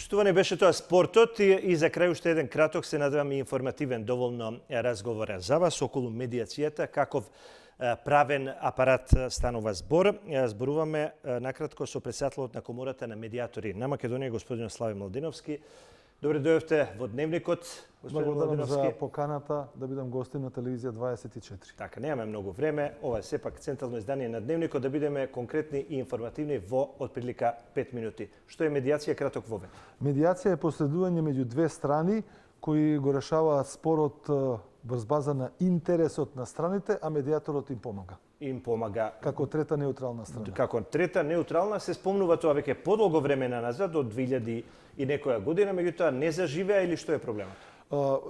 Почитуване беше тоа спортот и за крај уште еден краток, се надевам и информативен доволно разговор за вас околу медиацијата, каков правен апарат станува збор. Зборуваме накратко со председателот на Комората на медиатори на Македонија, господин Слави Младиновски. Добре дојдовте во Дневникот, господин Благодарам Младиновски. за поканата да бидам гостин на телевизија 24. Така, немаме многу време. Ова е сепак централно издание на Дневникот, да бидеме конкретни и информативни во отприлика 5 минути. Што е медиација, краток вовед? Медиација е посредување меѓу две страни кои го решаваат спорот врз база на интересот на страните, а медиаторот им помага. Им помага. Како трета неутрална страна. Како трета неутрална се спомнува тоа веќе подолго време назад, од 2000 и некоја година, меѓутоа не заживеа или што е проблемот?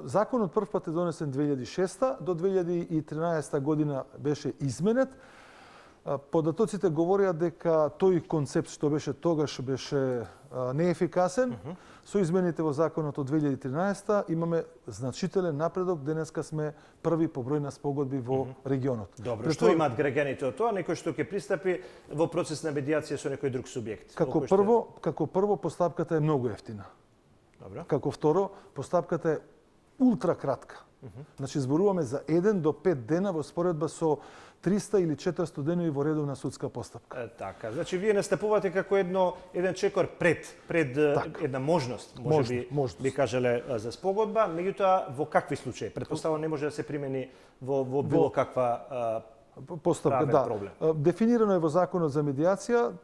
Законот прв пат е донесен 2006 до 2013 година беше изменет. Податоците говореа дека тој концепт што беше тогаш беше неефикасен. Со измените во законот од 2013 имаме значителен напредок. Денеска сме први по број на спогодби во регионот. Добро, што имаат граѓаните од тоа? Некој што ќе пристапи во процес на медиација со некој друг субјект? Како прво постапката е многу ефтина. Добро. Како второ, постапката е ултра кратка. Значи зборуваме за 1 до 5 дена во споредба со 300 или 400 денови во редовна судска постапка. Така, значи вие настапувате како еден чекор пред една можност, можност би кажале за спогодба, меѓутоа во какви случаи? Претпоставувам не може да се примени во било каква постапка, да. проблем. Дефинирано е во Законот за медиација,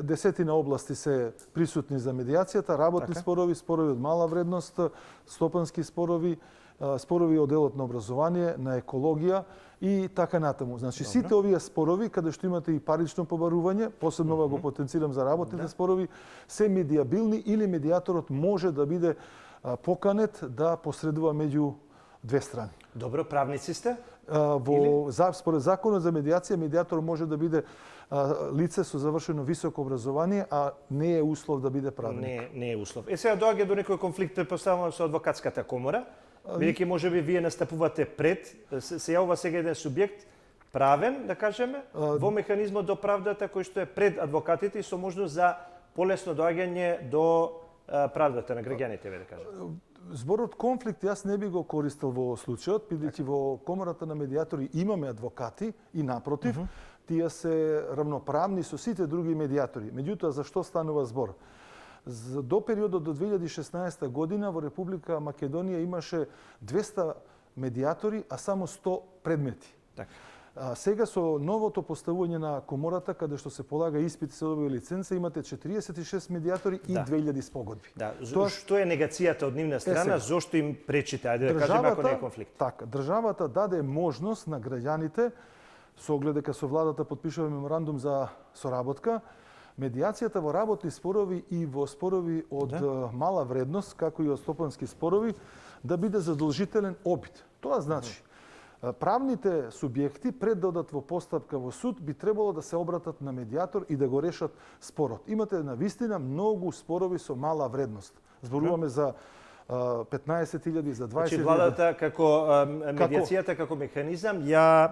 десетина области се присутни за медиацијата, работни спорови, спорови од мала вредност, стопански спорови, спорови од делот на образование, на екологија и така натаму. Значи сите овие спорови каде што имате и парично побарување, посебно го потенцирам за работните спорови, се медиабилни или медиаторот може да биде поканет да посредува меѓу две страни. Добро, правници сте? Според Законот за медиација, медиатор може да биде лице со завршено високо образование, а не е услов да биде правник. Не е услов. Сега доаѓа до некој конфликт, претпоставувам, со адвокатската комора, бидејќи можеби вие настапувате пред, се јавува сега еден субјект правен, да кажеме, во механизмот до правдата кој што е пред адвокатите и со можност за полесно доаѓање до правдата на граѓаните, да кажеме. Зборот конфликт јас не би го користел во случајот, бидејќи во Комората на медиатори имаме адвокати и напротив, тие се равноправни со сите други медиатори. Меѓутоа, за што станува збор? До периодот до 2016 година во Република Македонија имаше 200 медиатори, а само 100 предмети. Така. Сега со новото поставување на Комората, каде што се полага испит и се добива лиценца, имате 46 медиатори и 2000 спогодби. Да. Што е негацијата од нивна страна? Зошто им пречите? Ајде да кажеме ако не е конфликт. Така, државата даде можност на граѓаните, со оглед дека со владата подпишува меморандум за соработка, медиацијата во работни спорови и во спорови од мала вредност, како и од стопански спорови, да биде задолжителен обид. Тоа значи, правните субјекти пред да одат во постапка во суд би требало да се обратат на медиатор и да го решат спорот. Имате навистина многу спорови со мала вредност. Зборуваме за 15.000, за 20.000. Значи владата како медиацијата како механизам ја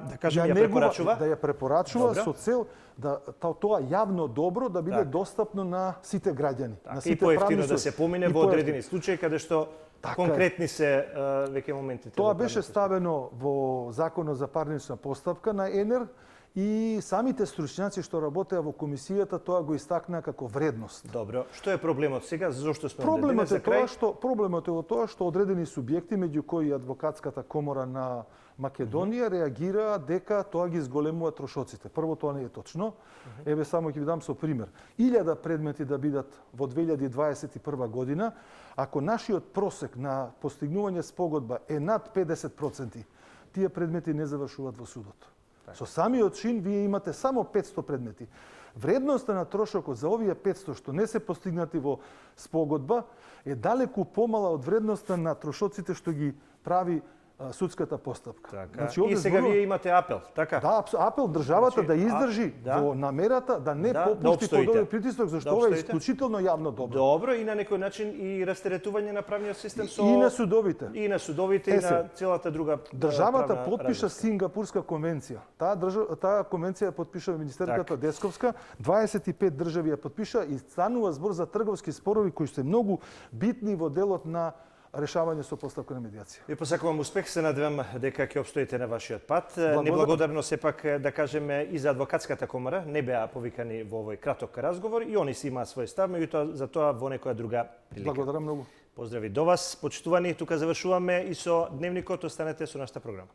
препорачува? Да ја препорачува со цел да тоа јавно добро да биде достапно на сите граѓани, на сите правни. И поевтино да се помине во одредени случаи каде што конкретни се веќе моментите. Тоа беше ставено во Законот за парнична постапка на ЕНЕР и самите стручњаци што работеа во комисијата тоа го истакнаа како вредност. Добро. Што е проблемот сега? Зошто сме Проблемот е во тоа што одредени субјекти, меѓу кои адвокатската комора на Македонија, реагираа дека тоа ги зголемува трошоците. Прво, тоа не е точно. Еве само ќе ви дам со пример. 1000 предмети да бидат во 2021 година, ако нашиот просек на постигнување спогодба е над 50%, тие предмети не завршуваат во судот. Со самиот чин вие имате само 500 предмети. Вредноста на трошокот за овие 500 што не се постигнати во спогодба е далеку помала од вредноста на трошоците што ги прави судската постапка. Така. Овде И сега зборувам- вие имате апел, така? Да, апел државата Значи, да издржи да. во намерата да не Да, попушти да под обстоите. овој притисок, зашто Да ова е обстоите. исклучително јавно добро. Добро, и на некој начин и растеретување на правниот систем со... И на судовите. И на судовите, и Е, се, на целата друга Државата правна подпиша разврска. Сингапурска конвенција. Таа конвенција ја подпиша министерката Так. Десковска, 25 држави ја подпиша и станува збор за трговски спорови кои се многу битни во делот на решавање со постапка на медиација. Ви посакувам успех, се надевам дека ќе обстоите на вашиот пат. Благодарам. Неблагодарно сепак да кажеме и за адвокатската комора, не беа повикани во овој краток разговор и они си имаат свој став, меѓутоа за тоа во некоја друга прилика. Благодарам многу. Поздрави до вас, почитувани, тука завршуваме и со дневникот, останете со нашата програма.